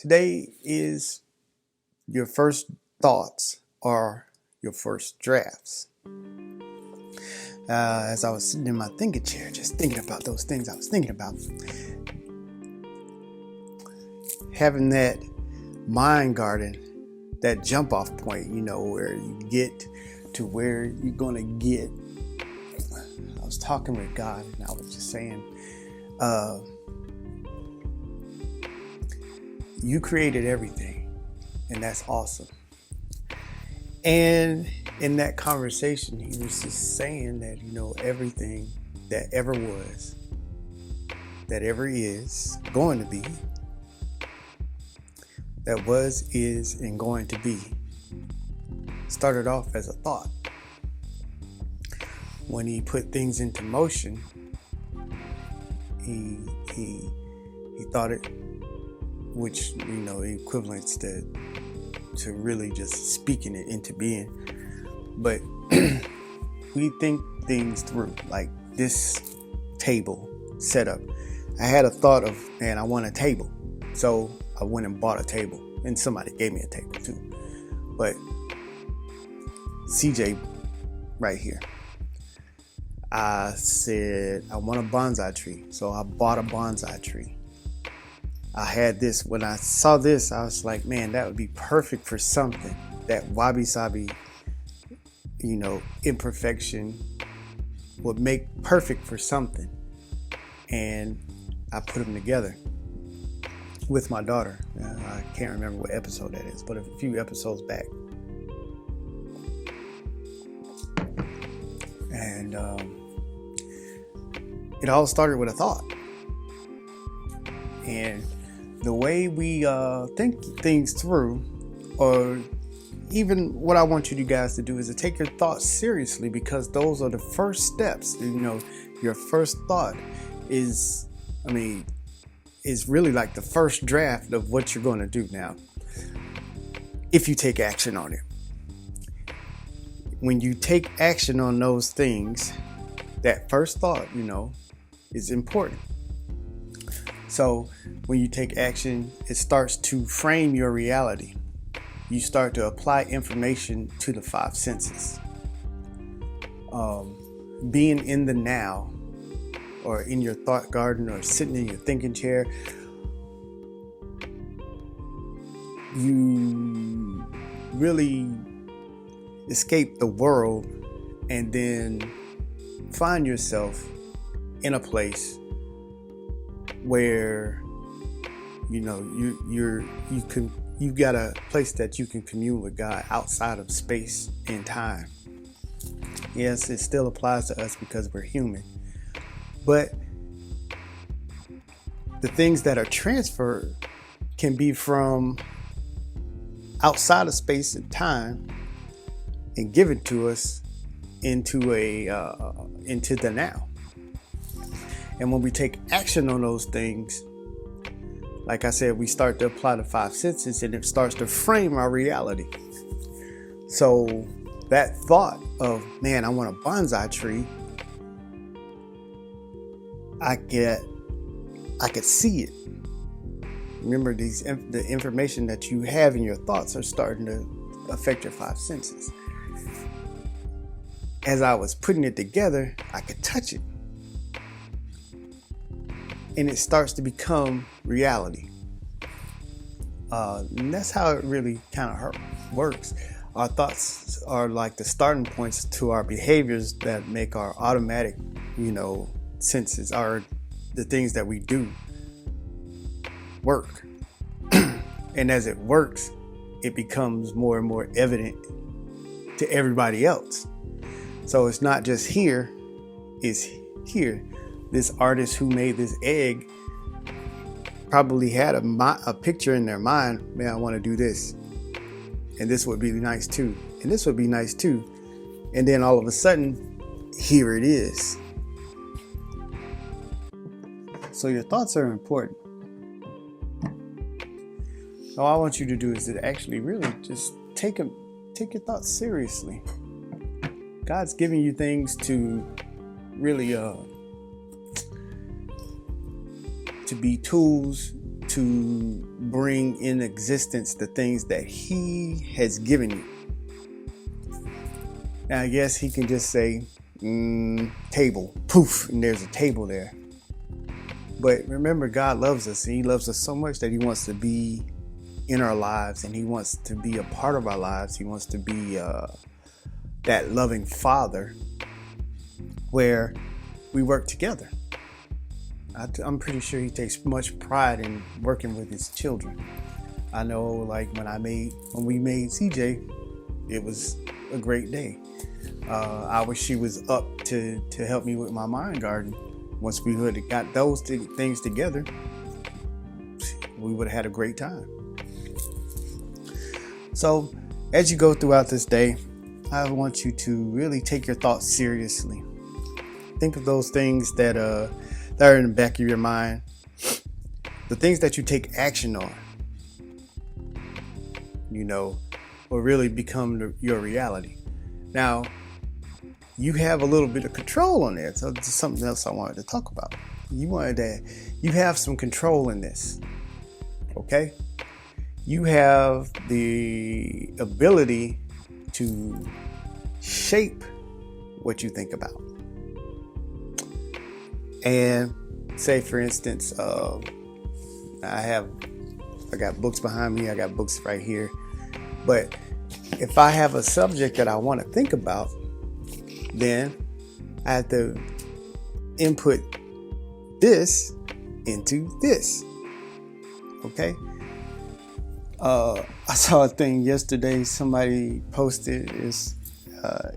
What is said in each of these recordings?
Today is your first thoughts or your first drafts. As I was sitting in my thinking chair, just thinking about those things I was thinking about, having that mind garden, that jump off point, where you get to where you're going to get. I was talking with God and I was just saying, you created everything, and that's awesome. And in that conversation, he was just saying that, everything that ever was, that ever is, going to be, that was, is, and going to be, started off as a thought. When he put things into motion, he thought it, which, equivalents to really just speaking it into being. But we think things through, like this table setup. I had a thought of, man, I want a table. So I went and bought a table, and somebody gave me a table too. But CJ right here, I said, I want a bonsai tree. So I bought a bonsai tree. I had this, when I saw this, I was like, man, that would be perfect for something. That wabi-sabi, imperfection would make perfect for something. And I put them together with my daughter. I can't remember what episode that is, but a few episodes back. And it all started with a thought. And the way we think things through, or even what I want you guys to do, is to take your thoughts seriously, because those are the first steps. Your first thought is really like the first draft of what you're going to do now, if you take action on it. When you take action on those things, that first thought, is important. So when you take action, it starts to frame your reality. You start to apply information to the five senses. Being in the now, or in your thought garden, or sitting in your thinking chair, you really escape the world and then find yourself in a place where you've got a place that you can commune with God outside of space and time. Yes, it still applies to us because we're human, but the things that are transferred can be from outside of space and time and given to us into the now. And when we take action on those things, like I said, we start to apply the five senses, and it starts to frame our reality. So that thought of, man, I want a bonsai tree, I could see it. Remember, the information that you have in your thoughts are starting to affect your five senses. As I was putting it together, I could touch it. And it starts to become reality. And that's how it really kind of works. Our thoughts are like the starting points to our behaviors that make our automatic, senses, are the things that we do work. And as it works, it becomes more and more evident to everybody else. So it's not just here, it's here. This artist who made this egg probably had a picture in their mind. Man, I want to do this. And this would be nice too. And this would be nice too. And then all of a sudden, here it is. So your thoughts are important. All I want you to do is to actually really just take your thoughts seriously. God's giving you things to really to be tools to to bring in existence the things that he has given you. Now, I guess he can just say, table, poof, and there's a table there. But remember, God loves us, and he loves us so much that he wants to be in our lives, and he wants to be a part of our lives. He wants to be that loving father where we work together. I'm pretty sure he takes much pride in working with his children. I know, like when we made CJ, it was a great day. I wish she was up to help me with my mind garden. Once we would have got those things together, we would have had a great time. So as you go throughout this day, I want you to really take your thoughts seriously. Think of those things that are in the back of your mind, the things that you take action on, will really become your reality. Now, you have a little bit of control on that. So this is something else I wanted to talk about. You have some control in this. Okay? You have the ability to shape what you think about. And say, for instance, I got books behind me. I got books right here. But if I have a subject that I want to think about, then I have to input this into this. Okay? I saw a thing yesterday. Somebody posted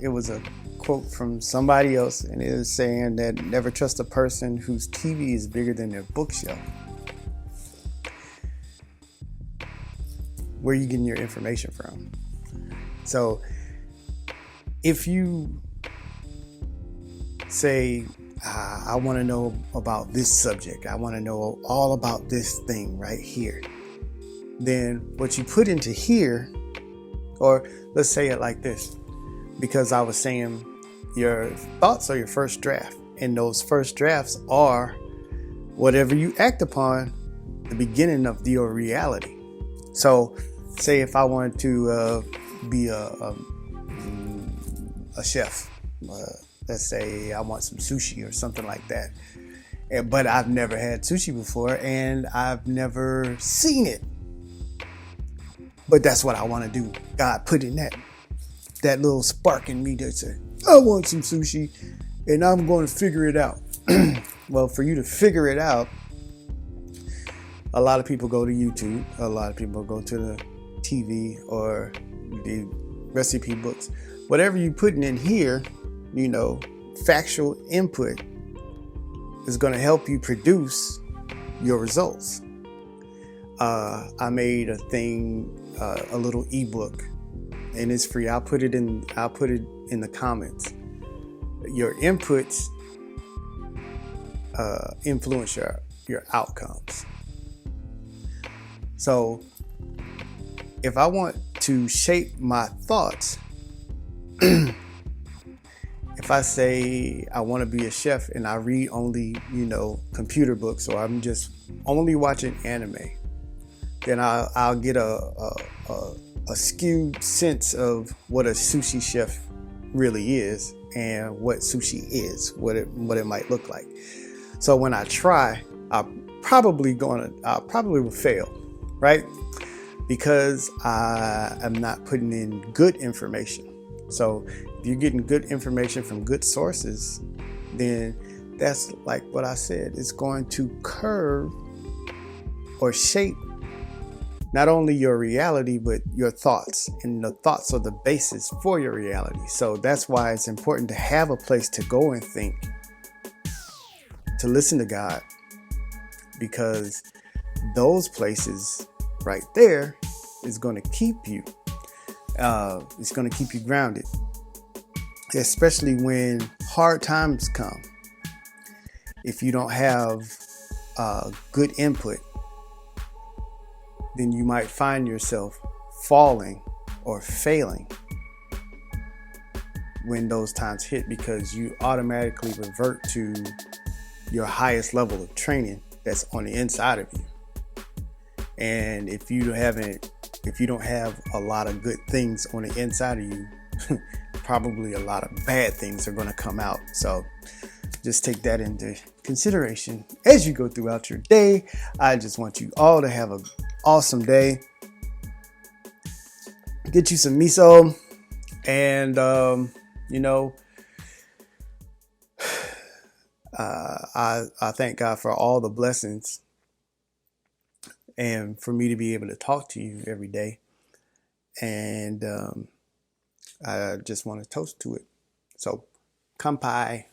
it was a quote from somebody else, and it was saying that never trust a person whose TV is bigger than their bookshelf. Where are you getting your information from? So if you say, I want to know about this subject, I want to know all about this thing right here, then what you put into here, or let's say it like this, because I was saying your thoughts are your first draft, and those first drafts are whatever you act upon, the beginning of your reality. So say if I wanted to be a chef, let's say I want some sushi or something like that, but I've never had sushi before and I've never seen it, but that's what I want to do. God put in that little spark in me that said, I want some sushi and I'm going to figure it out. Well, for you to figure it out, a lot of people go to YouTube, a lot of people go to the TV or the recipe books. Whatever you putting in here, factual input is going to help you produce your results. I made a thing, a little ebook, and it's free. I'll put it in the comments. Your inputs influence your outcomes. So if I want to shape my thoughts, if I say I want to be a chef and I read only, computer books, or I'm just only watching anime, then I'll get a skewed sense of what a sushi chef really is and what sushi is, what it might look like. So when I try, I probably will fail, right? Because I am not putting in good information. So if you're getting good information from good sources, then that's like what I said. It's going to curve or shape not only your reality, but your thoughts. And the thoughts are the basis for your reality. So that's why it's important to have a place to go and think, to listen to God, because those places right there is going to keep you. It's going to keep you grounded, especially when hard times come. If you don't have good input, then you might find yourself falling or failing when those times hit, because you automatically revert to your highest level of training that's on the inside of you. And if you don't have a lot of good things on the inside of you, probably a lot of bad things are going to come out. So just take that into consideration as you go throughout your day. I just want you all to have an awesome day. Get you some miso, and I thank God for all the blessings and for me to be able to talk to you every day. And I just want to toast to it. So, kampai.